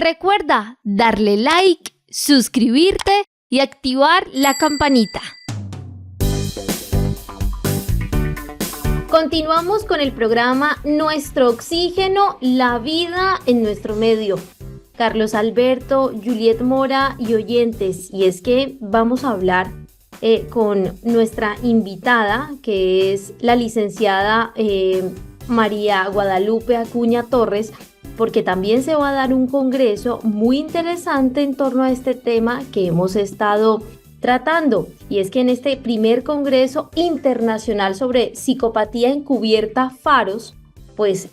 Recuerda darle like, suscribirte y activar la campanita. Continuamos con el programa Nuestro Oxígeno, la vida en nuestro medio. Carlos Alberto, Juliet Mora y oyentes, y es que vamos a hablar con nuestra invitada, que es la licenciada María Guadalupe Acuña Torres, porque también se va a dar un congreso muy interesante en torno a este tema que hemos estado tratando, y es que en este primer congreso internacional sobre psicopatía encubierta Faros, pues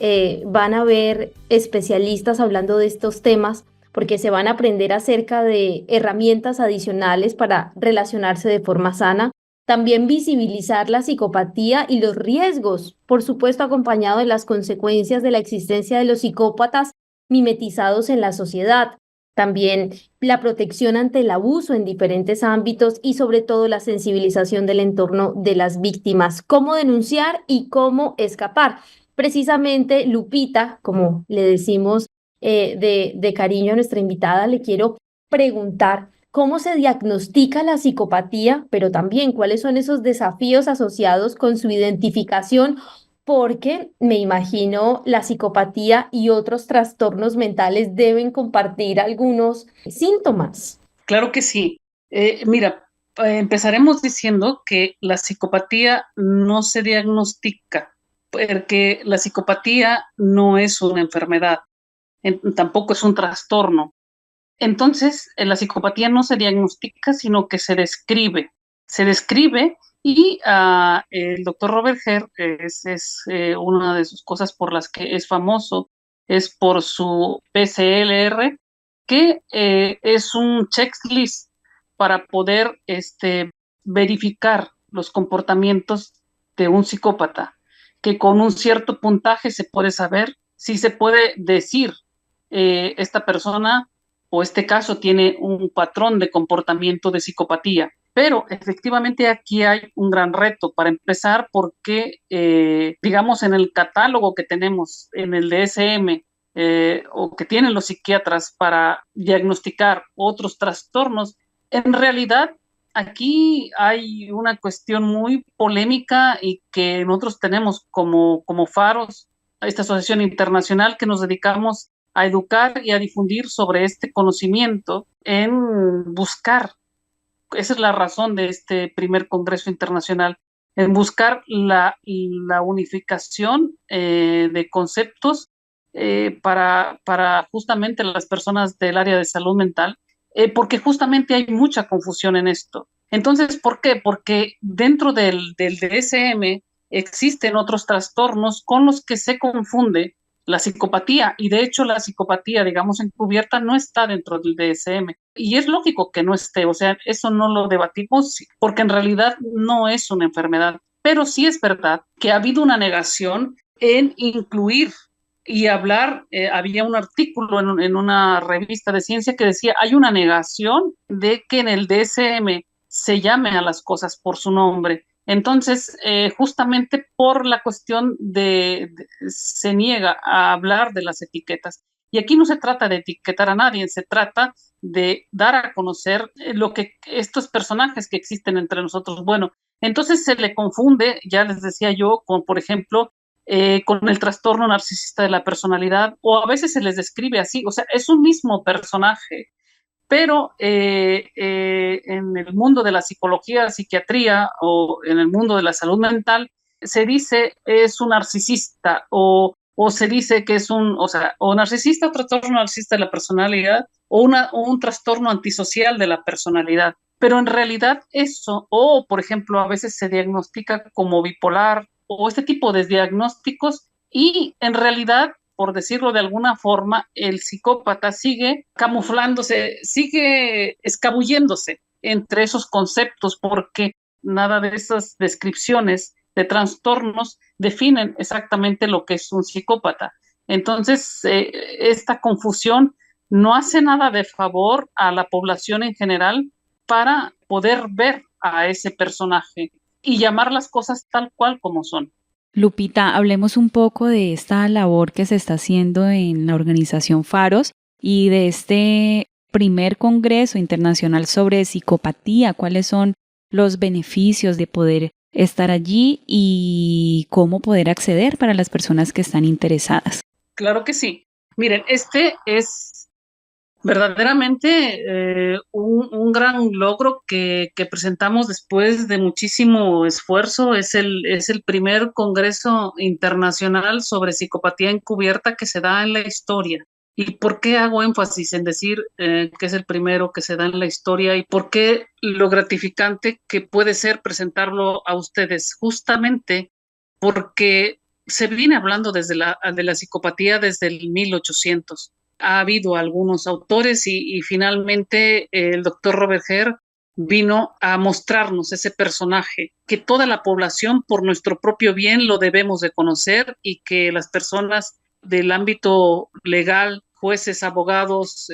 van a haber especialistas hablando de estos temas, porque se van a aprender acerca de herramientas adicionales para relacionarse de forma sana, también visibilizar la psicopatía y los riesgos, por supuesto acompañado de las consecuencias de la existencia de los psicópatas mimetizados en la sociedad. También la protección ante el abuso en diferentes ámbitos y sobre todo la sensibilización del entorno de las víctimas, cómo denunciar y cómo escapar. Precisamente, Lupita, como le decimos de cariño a nuestra invitada, le quiero preguntar cómo se diagnostica la psicopatía, pero también cuáles son esos desafíos asociados con su identificación, porque me imagino la psicopatía y otros trastornos mentales deben compartir algunos síntomas. Claro que sí. Mira, empezaremos diciendo que la psicopatía no se diagnostica, porque la psicopatía no es una enfermedad, tampoco es un trastorno. Entonces, la psicopatía no se diagnostica, sino que se describe. Se describe y el doctor Robert Herr es una de sus cosas por las que es famoso, es por su PCLR, que es un checklist para poder verificar los comportamientos de un psicópata, que con un cierto puntaje se puede saber si se puede decir esta persona o este caso tiene un patrón de comportamiento de psicopatía. Pero efectivamente aquí hay un gran reto para empezar porque, digamos, en el catálogo que tenemos en el DSM o que tienen los psiquiatras para diagnosticar otros trastornos, en realidad aquí hay una cuestión muy polémica y que nosotros tenemos como Faros, esta asociación internacional que nos dedicamos a educar y a difundir sobre este conocimiento, en buscar, esa es la razón de este primer Congreso Internacional, en buscar la unificación de conceptos para justamente las personas del área de salud mental, porque justamente hay mucha confusión en esto. Entonces, ¿por qué? Porque dentro del DSM existen otros trastornos con los que se confunde la psicopatía, y de hecho la psicopatía, digamos, encubierta no está dentro del DSM, y es lógico que no esté, o sea, eso no lo debatimos, porque en realidad no es una enfermedad, pero sí es verdad que ha habido una negación en incluir y hablar, había un artículo en una revista de ciencia que decía, hay una negación de que en el DSM se llame a las cosas por su nombre. Entonces, justamente por la cuestión se niega a hablar de las etiquetas. Y aquí no se trata de etiquetar a nadie, se trata de dar a conocer lo que estos personajes que existen entre nosotros. Bueno, entonces se le confunde, ya les decía yo, con, por ejemplo, con el trastorno narcisista de la personalidad, o a veces se les describe así, o sea, es un mismo personaje, pero en el mundo de la psicología, psiquiatría o en el mundo de la salud mental se dice es un narcisista o se dice que es o narcisista o trastorno narcisista de la personalidad o un trastorno antisocial de la personalidad. Pero en realidad eso, o por ejemplo, a veces se diagnostica como bipolar o este tipo de diagnósticos y en realidad, por decirlo de alguna forma, el psicópata sigue camuflándose, sigue escabulléndose entre esos conceptos porque nada de esas descripciones de trastornos definen exactamente lo que es un psicópata. Entonces, esta confusión no hace nada de favor a la población en general para poder ver a ese personaje y llamar las cosas tal cual como son. Lupita, hablemos un poco de esta labor que se está haciendo en la organización Faros Y de este primer Congreso Internacional sobre Psicopatía, ¿cuáles son los beneficios de poder estar allí y cómo poder acceder para las personas que están interesadas? Claro que sí. Miren, este es verdaderamente un gran logro que presentamos después de muchísimo esfuerzo. Es el primer Congreso Internacional sobre Psicopatía Encubierta que se da en la historia. ¿Y por qué hago énfasis en decir que es el primero que se da en la historia y por qué lo gratificante que puede ser presentarlo a ustedes? Justamente porque se viene hablando de la psicopatía desde el 1800. Ha habido algunos autores y finalmente el doctor Robert Hare vino a mostrarnos ese personaje que toda la población por nuestro propio bien lo debemos de conocer y que las personas del ámbito legal, jueces, abogados,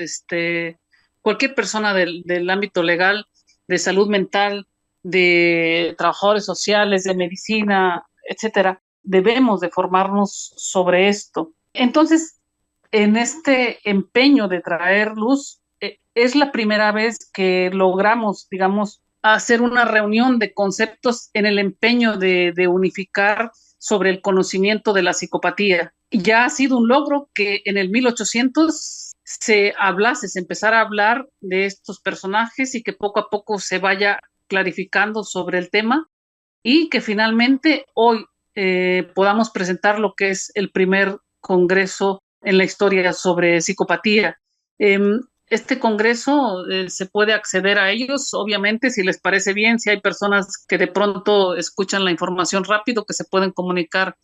cualquier persona del ámbito legal, de salud mental, de trabajadores sociales, de medicina, etcétera, debemos de formarnos sobre esto. Entonces, en este empeño de traer luz, es la primera vez que logramos, digamos, hacer una reunión de conceptos en el empeño de unificar sobre el conocimiento de la psicopatía. Ya ha sido un logro que en el 1800 se empezara a hablar de estos personajes y que poco a poco se vaya clarificando sobre el tema y que finalmente hoy podamos presentar lo que es el primer congreso en la historia sobre psicopatía. Este congreso se puede acceder a ellos, obviamente, si les parece bien, si hay personas que de pronto escuchan la información rápido, que se pueden comunicar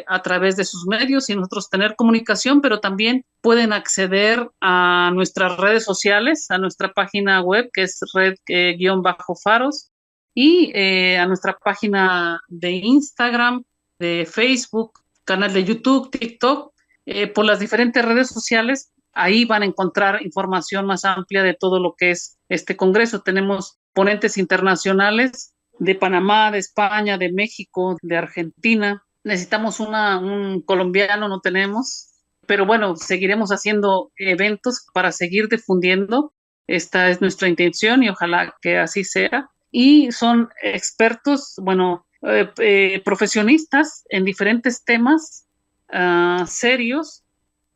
a través de sus medios y nosotros tener comunicación, pero también pueden acceder a nuestras redes sociales, a nuestra página web, que es red-faros, y a nuestra página de Instagram, de Facebook, canal de YouTube, TikTok, por las diferentes redes sociales. Ahí van a encontrar información más amplia de todo lo que es este congreso. Tenemos ponentes internacionales de Panamá, de España, de México, de Argentina. Necesitamos un colombiano, no tenemos, pero bueno, seguiremos haciendo eventos para seguir difundiendo. Esta es nuestra intención y ojalá que así sea. Y son expertos, bueno, profesionistas en diferentes temas serios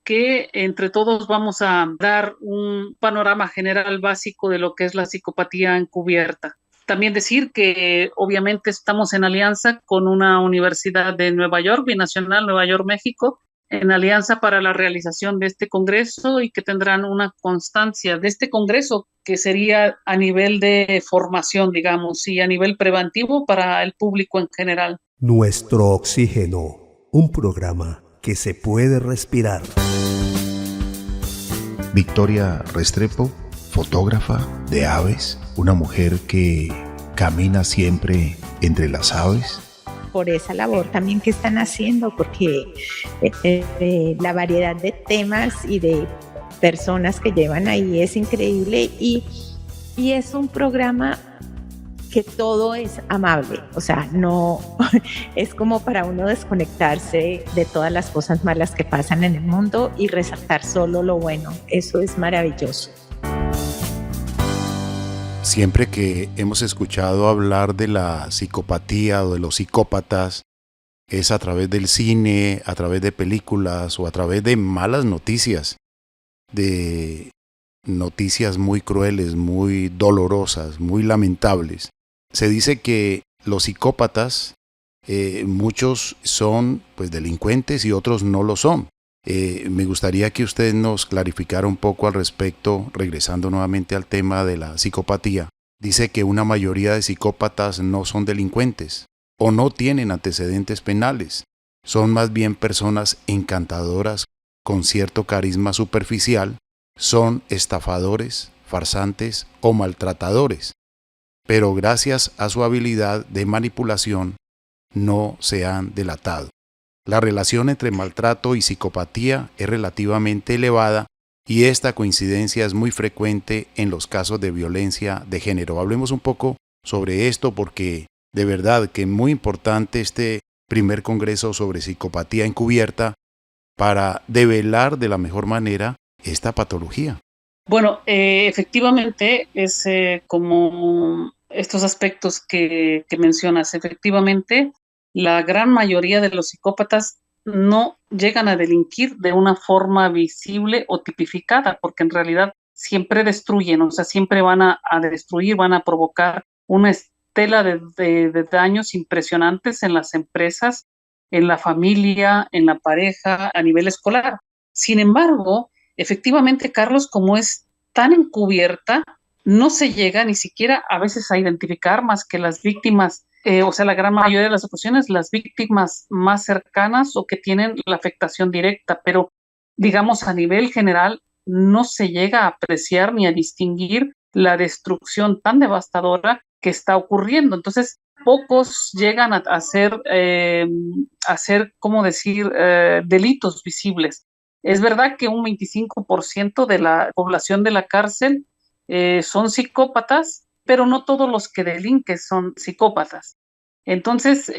que entre todos vamos a dar un panorama general básico de lo que es la psicopatía encubierta. También decir que obviamente estamos en alianza con una universidad de Nueva York, Binacional, Nueva York, México, en alianza para la realización de este congreso y que tendrán una constancia de este congreso que sería a nivel de formación, digamos, y a nivel preventivo para el público en general. Nuestro Oxígeno, un programa que se puede respirar. Victoria Restrepo, fotógrafa de aves, una mujer que camina siempre entre las aves. Por esa labor también que están haciendo, porque la variedad de temas y de personas que llevan ahí es increíble y es un programa que todo es amable, o sea, no es como para uno desconectarse de todas las cosas malas que pasan en el mundo y resaltar solo lo bueno. Eso es maravilloso. Siempre que hemos escuchado hablar de la psicopatía o de los psicópatas, es a través del cine, a través de películas o a través de malas noticias, de noticias muy crueles, muy dolorosas, muy lamentables. Se dice que los psicópatas, muchos son pues delincuentes y otros no lo son. Me gustaría que usted nos clarificara un poco al respecto, regresando nuevamente al tema de la psicopatía. Dice que una mayoría de psicópatas no son delincuentes o no tienen antecedentes penales. Son más bien personas encantadoras con cierto carisma superficial, son estafadores, farsantes o maltratadores. Pero gracias a su habilidad de manipulación no se han delatado. La relación entre maltrato y psicopatía es relativamente elevada y esta coincidencia es muy frecuente en los casos de violencia de género. Hablemos un poco sobre esto porque de verdad que es muy importante este primer congreso sobre psicopatía encubierta para develar de la mejor manera esta patología? Bueno, efectivamente es como estos aspectos que mencionas. Efectivamente, la gran mayoría de los psicópatas no llegan a delinquir de una forma visible o tipificada, porque en realidad siempre destruyen, o sea, siempre van a destruir, van a provocar una estela de daños impresionantes en las empresas, en la familia, en la pareja, a nivel escolar. Sin embargo, efectivamente, Carlos, como es tan encubierta, no se llega ni siquiera a veces a identificar más que las víctimas, o sea, la gran mayoría de las ocasiones, las víctimas más cercanas o que tienen la afectación directa, pero digamos a nivel general no se llega a apreciar ni a distinguir la destrucción tan devastadora que está ocurriendo. Entonces, pocos llegan a hacer, ¿cómo decir?, delitos visibles. Es verdad que un 25% de la población de la cárcel son psicópatas, pero no todos los que delinquen son psicópatas. Entonces,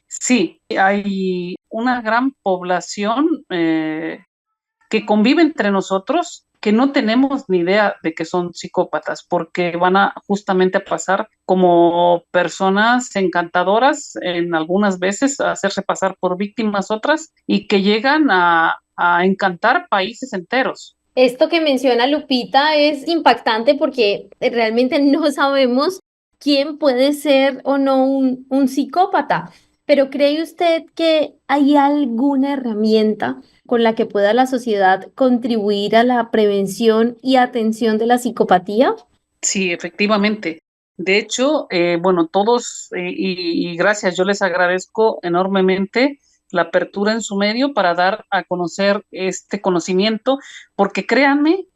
sí, hay una gran población que convive entre nosotros que no tenemos ni idea de que son psicópatas, porque van a justamente a pasar como personas encantadoras en algunas veces, a hacerse pasar por víctimas otras, y que llegan a encantar países enteros. Esto que menciona Lupita es impactante porque realmente no sabemos quién puede ser o no un psicópata. Pero ¿cree usted que hay alguna herramienta con la que pueda la sociedad contribuir a la prevención y atención de la psicopatía? Sí, efectivamente. De hecho, bueno, todos, y gracias, yo les agradezco enormemente la apertura en su medio para dar a conocer este conocimiento, porque créanme,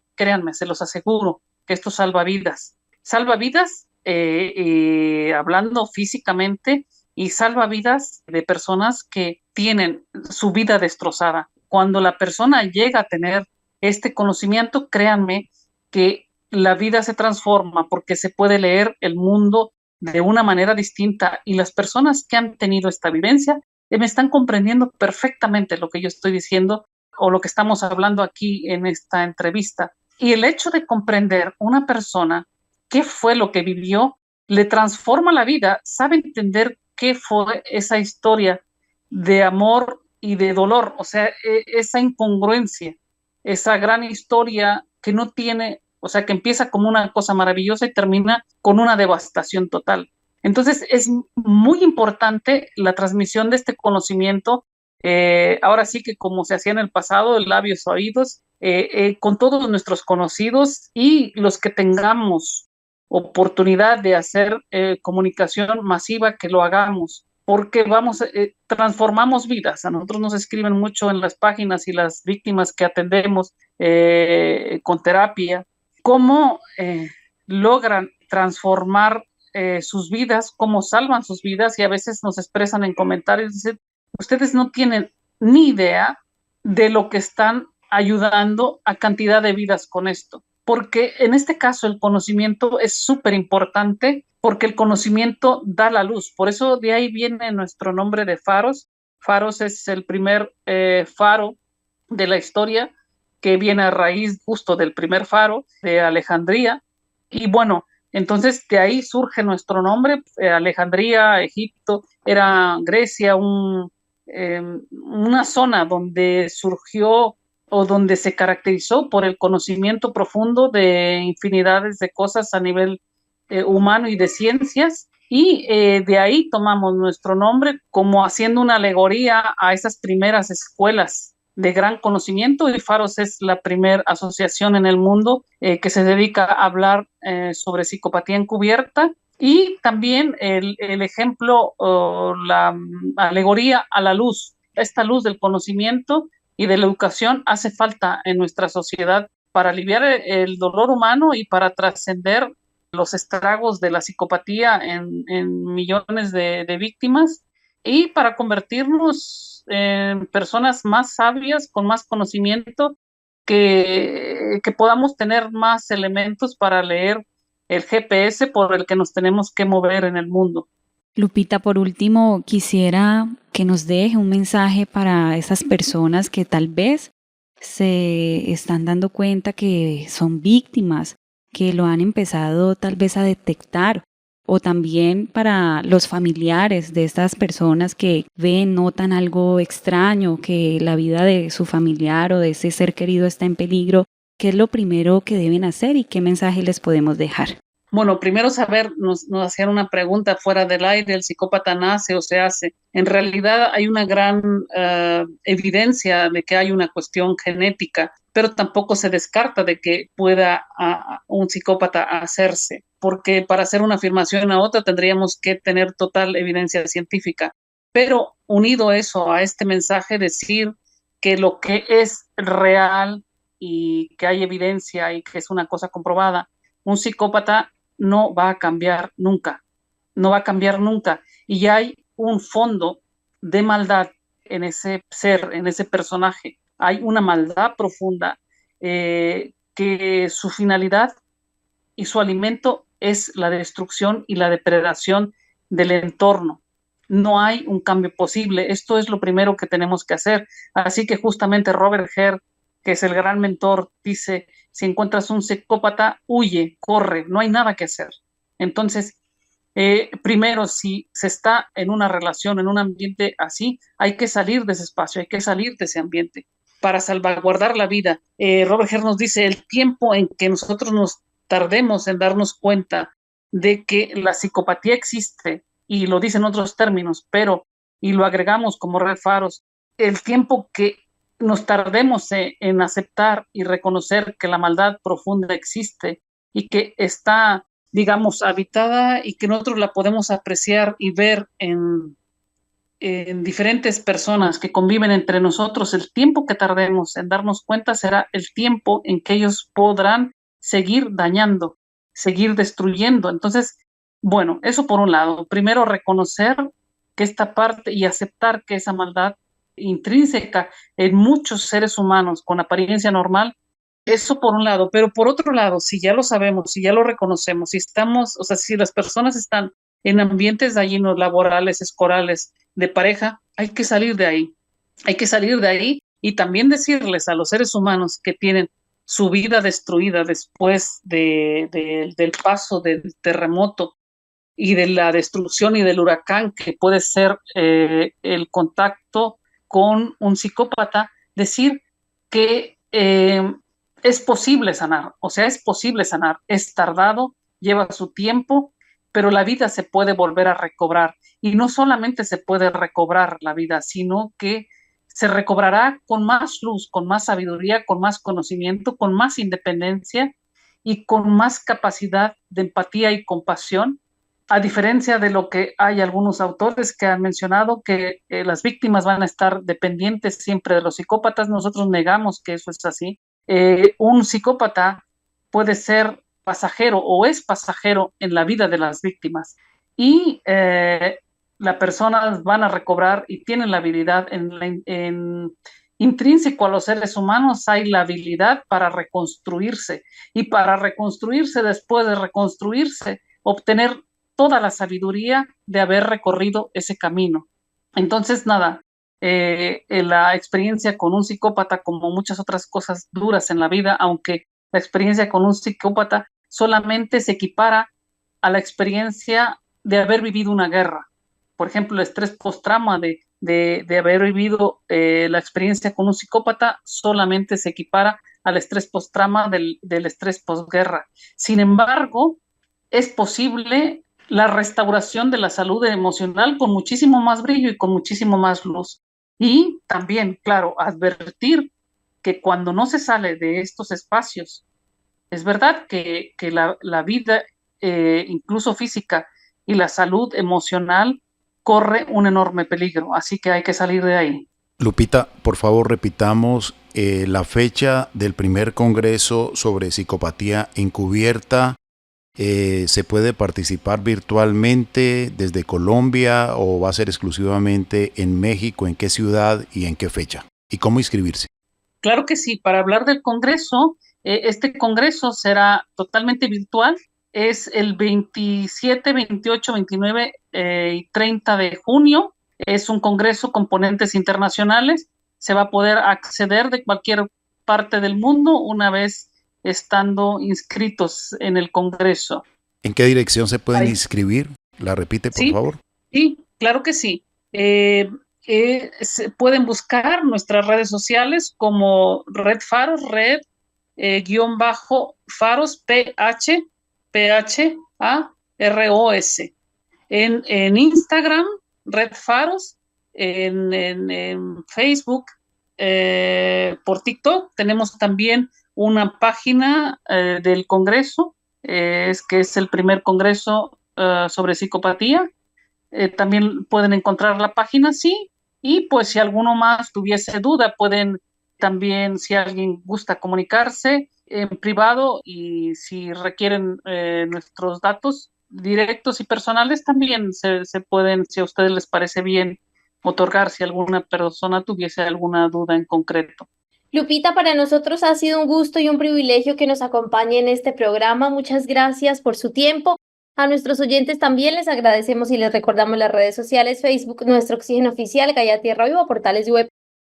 se los aseguro que esto salva vidas. Salva vidas hablando físicamente y salva vidas de personas que tienen su vida destrozada. Cuando la persona llega a tener este conocimiento, créanme que la vida se transforma porque se puede leer el mundo de una manera distinta y las personas que han tenido esta vivencia me están comprendiendo perfectamente lo que yo estoy diciendo o lo que estamos hablando aquí en esta entrevista. Y el hecho de comprender una persona qué fue lo que vivió, le transforma la vida, sabe entender qué fue esa historia de amor y de dolor, o sea, esa incongruencia, esa gran historia que no tiene, o sea, que empieza como una cosa maravillosa y termina con una devastación total. Entonces, es muy importante la transmisión de este conocimiento, ahora sí que como se hacía en el pasado, de labios a oídos, con todos nuestros conocidos y los que tengamos oportunidad de hacer comunicación masiva, que lo hagamos, porque transformamos vidas. A nosotros nos escriben mucho en las páginas y las víctimas que atendemos con terapia, cómo logran transformar sus vidas, cómo salvan sus vidas, y a veces nos expresan en comentarios, dicen, ustedes no tienen ni idea de lo que están ayudando a cantidad de vidas con esto, porque en este caso el conocimiento es súper importante, porque el conocimiento da la luz, por eso de ahí viene nuestro nombre de Faros. Faros es el primer faro de la historia, que viene a raíz justo del primer faro de Alejandría, y bueno, entonces de ahí surge nuestro nombre. Alejandría, Egipto, era Grecia, una zona donde surgió o donde se caracterizó por el conocimiento profundo de infinidades de cosas a nivel humano y de ciencias, y de ahí tomamos nuestro nombre como haciendo una alegoría a esas primeras escuelas de gran conocimiento, y Faros es la primera asociación en el mundo que se dedica a hablar sobre psicopatía encubierta, y también el ejemplo, la alegoría a la luz. Esta luz del conocimiento y de la educación hace falta en nuestra sociedad para aliviar el dolor humano y para trascender los estragos de la psicopatía en millones de víctimas, y para convertirnos en personas más sabias, con más conocimiento, que podamos tener más elementos para leer el GPS por el que nos tenemos que mover en el mundo. Lupita, por último, quisiera que nos deje un mensaje para esas personas que tal vez se están dando cuenta que son víctimas, que lo han empezado tal vez a detectar, o también para los familiares de estas personas que ven, notan algo extraño, que la vida de su familiar o de ese ser querido está en peligro, ¿qué es lo primero que deben hacer y qué mensaje les podemos dejar? Bueno, primero saber, nos hacían una pregunta fuera del aire, ¿el psicópata nace o se hace? En realidad hay una gran evidencia de que hay una cuestión genética, pero tampoco se descarta de que pueda un psicópata hacerse, porque para hacer una afirmación a otra tendríamos que tener total evidencia científica. Pero unido eso a este mensaje, decir que lo que es real y que hay evidencia y que es una cosa comprobada, un psicópata no va a cambiar nunca, no va a cambiar nunca. Y ya hay un fondo de maldad en ese ser, en ese personaje. Hay una maldad profunda que su finalidad y su alimento es la destrucción y la depredación del entorno. No hay un cambio posible. Esto es lo primero que tenemos que hacer. Así que justamente Robert Herr, que es el gran mentor, dice, si encuentras un psicópata, huye, corre, no hay nada que hacer. Entonces, primero, si se está en una relación, en un ambiente así, hay que salir de ese espacio, hay que salir de ese ambiente para salvaguardar la vida. Robert Herr nos dice, el tiempo en que nosotros nos tardemos en darnos cuenta de que la psicopatía existe, y lo dice en otros términos, pero, y lo agregamos como Red Faros, el tiempo que nos tardemos en aceptar y reconocer que la maldad profunda existe y que está, digamos, habitada y que nosotros la podemos apreciar y ver en diferentes personas que conviven entre nosotros, el tiempo que tardemos en darnos cuenta será el tiempo en que ellos podrán seguir dañando, seguir destruyendo. Entonces, bueno, eso por un lado. Primero, reconocer que esta parte y aceptar que esa maldad intrínseca en muchos seres humanos con apariencia normal, eso por un lado. Pero por otro lado, si ya lo sabemos, si ya lo reconocemos, si estamos, o sea, si las personas están en ambientes dañinos, laborales, escolares, de pareja, hay que salir de ahí. Hay que salir de ahí y también decirles a los seres humanos que tienen su vida destruida después del paso del terremoto y de la destrucción y del huracán que puede ser el contacto con un psicópata, decir que es posible sanar, o sea, es posible sanar, es tardado, lleva su tiempo, pero la vida se puede volver a recobrar. Y no solamente se puede recobrar la vida, sino que se recobrará con más luz, con más sabiduría, con más conocimiento, con más independencia y con más capacidad de empatía y compasión, a diferencia de lo que hay algunos autores que han mencionado que las víctimas van a estar dependientes siempre de los psicópatas. Nosotros negamos que eso es así. Un psicópata puede ser pasajero o es pasajero en la vida de las víctimas y las personas van a recobrar y tienen la habilidad intrínseco a los seres humanos, hay la habilidad para reconstruirse y para reconstruirse después de reconstruirse, obtener toda la sabiduría de haber recorrido ese camino. Entonces, nada, la experiencia con un psicópata, como muchas otras cosas duras en la vida, aunque la experiencia con un psicópata solamente se equipara a la experiencia de haber vivido una guerra. Por ejemplo, el estrés postrauma de haber vivido la experiencia con un psicópata solamente se equipara al estrés postrauma del estrés posguerra. Sin embargo, es posible la restauración de la salud emocional con muchísimo más brillo y con muchísimo más luz. Y también, claro, advertir que cuando no se sale de estos espacios, es verdad que la vida, incluso física, y la salud emocional corre un enorme peligro, así que hay que salir de ahí. Lupita, por favor, repitamos la fecha del primer congreso sobre psicopatía encubierta. ¿Se puede participar virtualmente desde Colombia o va a ser exclusivamente en México? ¿En qué ciudad y en qué fecha? ¿Y cómo inscribirse? Claro que sí, para hablar del congreso, este congreso será totalmente virtual, es el 27, 28, 29 y 30 de junio, es un congreso con ponentes internacionales, se va a poder acceder de cualquier parte del mundo una vez estando inscritos en el Congreso. ¿En qué dirección se pueden inscribir? ¿La repite, por favor? Sí, claro que sí. Se pueden buscar nuestras redes sociales como Red Faros, guión bajo Faros, PHAROS. En Instagram, Red Faros, en Facebook, por TikTok. Tenemos también una página del Congreso, que es el primer Congreso sobre psicopatía. También pueden encontrar la página, sí, y pues si alguno más tuviese duda, pueden también, si alguien gusta comunicarse en privado y si requieren nuestros datos directos y personales, también se pueden, si a ustedes les parece bien, otorgar si alguna persona tuviese alguna duda en concreto. Lupita, para nosotros ha sido un gusto y un privilegio que nos acompañe en este programa. Muchas gracias por su tiempo. A nuestros oyentes también les agradecemos y les recordamos las redes sociales: Facebook, Nuestro Oxígeno Oficial, Gaia Tierra Viva, portales web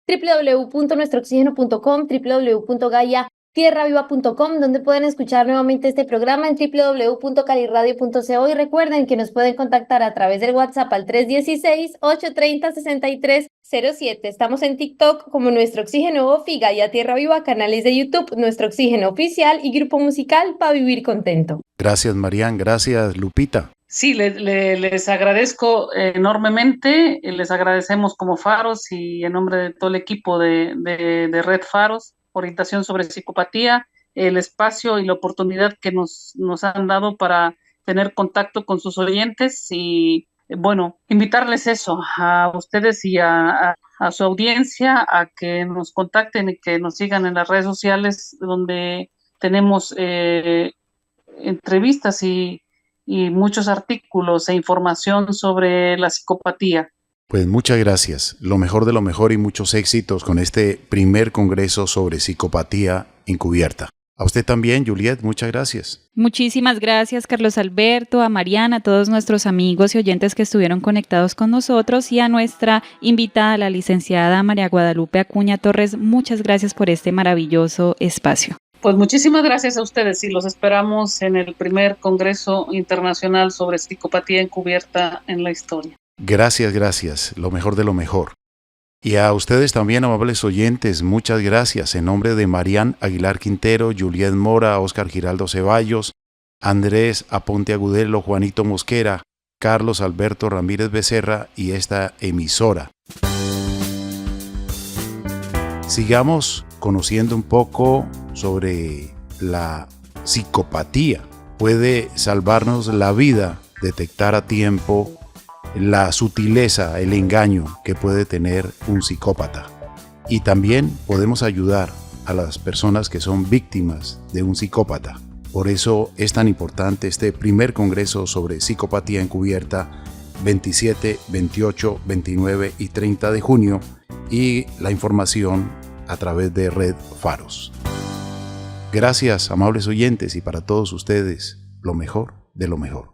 www.nuestrooxigeno.com, www.gaiatierraviva.com, donde pueden escuchar nuevamente este programa en www.caliradio.co, y recuerden que nos pueden contactar a través del WhatsApp al 316-830-6307. Estamos en TikTok como Nuestro Oxígeno Ofi, Gaia Tierra Viva, canales de YouTube Nuestro Oxígeno Oficial y grupo musical Pa' Vivir Contento. Gracias, Marian. Gracias, Lupita. Sí, les agradezco enormemente, les agradecemos como Faros y en nombre de todo el equipo de Red Faros, Orientación sobre Psicopatía, el espacio y la oportunidad que nos han dado para tener contacto con sus oyentes y, bueno, invitarles eso, a ustedes y a su audiencia, a que nos contacten y que nos sigan en las redes sociales, donde tenemos entrevistas y muchos artículos e información sobre la psicopatía. Pues muchas gracias, lo mejor de lo mejor y muchos éxitos con este primer congreso sobre psicopatía encubierta. A usted también, Juliet, muchas gracias. Muchísimas gracias, Carlos Alberto, a Mariana, a todos nuestros amigos y oyentes que estuvieron conectados con nosotros, y a nuestra invitada, la licenciada María Guadalupe Acuña Torres. Muchas gracias por este maravilloso espacio. Pues muchísimas gracias a ustedes y los esperamos en el primer Congreso Internacional sobre Psicopatía Encubierta en la historia. Gracias, lo mejor de lo mejor. Y a ustedes también, amables oyentes, muchas gracias. En nombre de Marian Aguilar Quintero, Juliet Mora, Óscar Giraldo Ceballos, Andrés Aponte Agudelo, Juanito Mosquera, Carlos Alberto Ramírez Becerra y esta emisora. Sigamos conociendo un poco sobre la psicopatía. Puede salvarnos la vida detectar a tiempo la sutileza, el engaño que puede tener un psicópata. Y también podemos ayudar a las personas que son víctimas de un psicópata. Por eso es tan importante este primer congreso sobre psicopatía encubierta, 27, 28, 29 y 30 de junio, y la información a través de Red Faros. Gracias, amables oyentes, y para todos ustedes, lo mejor de lo mejor.